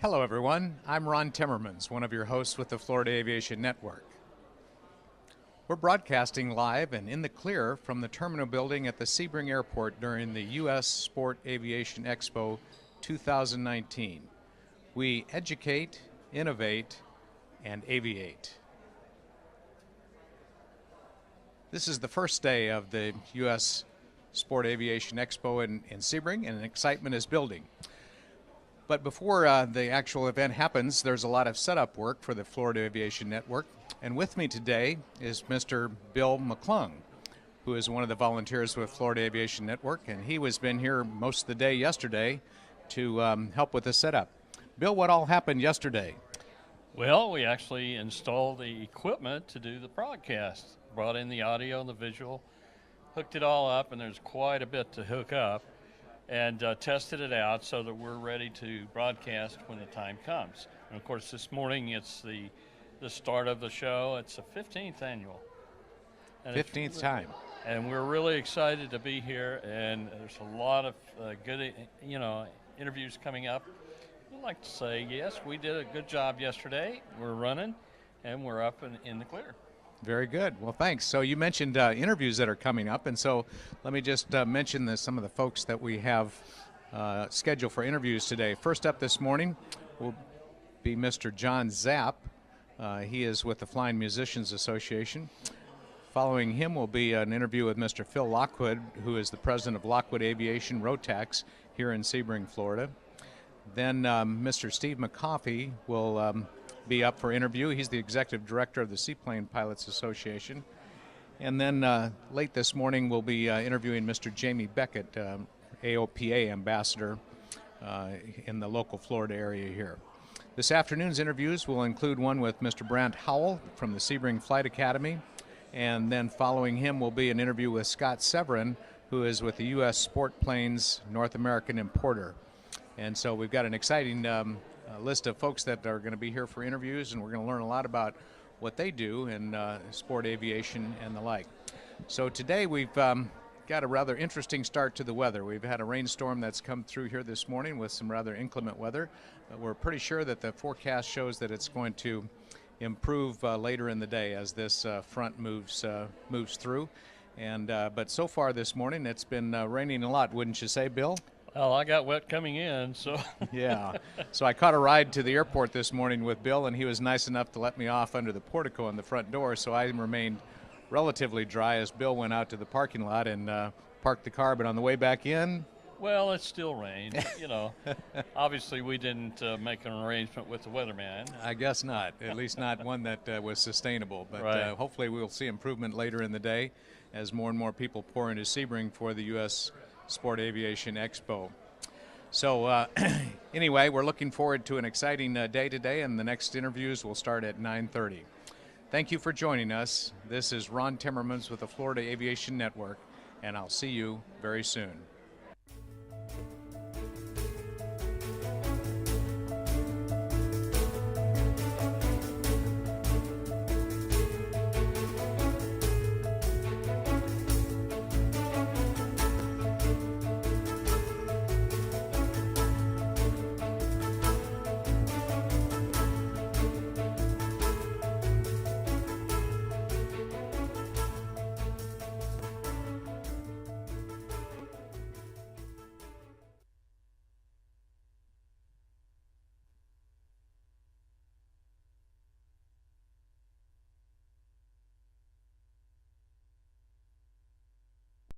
Hello everyone, I'm Ron Timmermans, one of your hosts with the Florida Aviation Network. We're broadcasting live and in the clear from the terminal building at the Sebring Airport during the U.S. Sport Aviation Expo 2019. We educate, innovate, and aviate. This is the first day of the U.S. Sport Aviation Expo in Sebring, and excitement is building. But before the actual event happens, there's a lot of setup work for the Florida Aviation Network. And with me today is Mr. Bill McClung, who is one of the volunteers with Florida Aviation Network, and he has been here most of the day yesterday to help with the setup. Bill, what all happened yesterday? Well, we actually installed the equipment to do the broadcast, brought in the audio and the visual, hooked it all up, and there's quite a bit to hook up, and tested it out so that we're ready to broadcast when the time comes. And of course, this morning it's the start of the show. It's the 15th annual. And 15th time. And we're really excited to be here, and there's a lot of good, interviews coming up. I'd like to say, yes, we did a good job yesterday. We're running, and we're up in the clear. Very good. Well, thanks. So you mentioned interviews that are coming up, and so let me just mention some of the folks that we have scheduled for interviews today. First up this morning will be Mr. John Zapp. He is with the Flying Musicians Association. Following him will be an interview with Mr. Phil Lockwood, who is the president of Lockwood Aviation Rotax here in Sebring, Florida. Then Mr. Steve McCoffey will be up for interview. He's the executive director of the Seaplane Pilots Association. And then late this morning we'll be interviewing Mr. Jamie Beckett, AOPA ambassador in the local Florida area here. This afternoon's interviews will include one with Mr. Brant Howell from the Sebring Flight Academy, and then following him will be an interview with Scott Severin, who is with the U.S. Sport Planes North American importer. And so we've got an exciting list of folks that are going to be here for interviews, and we're going to learn a lot about what they do in sport aviation and the like. So today we've got a rather interesting start to the weather. We've had a rainstorm that's come through here this morning with some rather inclement weather. We're pretty sure that the forecast shows that it's going to improve later in the day as this front moves through. And but so far this morning it's been raining a lot, wouldn't you say, Bill? Well, I got wet coming in, so. Yeah. So I caught a ride to the airport this morning with Bill, and he was nice enough to let me off under the portico in the front door, so I remained relatively dry as Bill went out to the parking lot and parked the car. But on the way back in, well, it still rained. Obviously we didn't make an arrangement with the weatherman. I guess not, at least not one that was sustainable. But right. Hopefully we'll see improvement later in the day as more and more people pour into Sebring for the U.S. Sport Aviation Expo. So anyway, we're looking forward to an exciting day today, and the next interviews will start at 9:30. Thank you for joining us. This is Ron Timmermans with the Florida Aviation Network, and I'll see you very soon.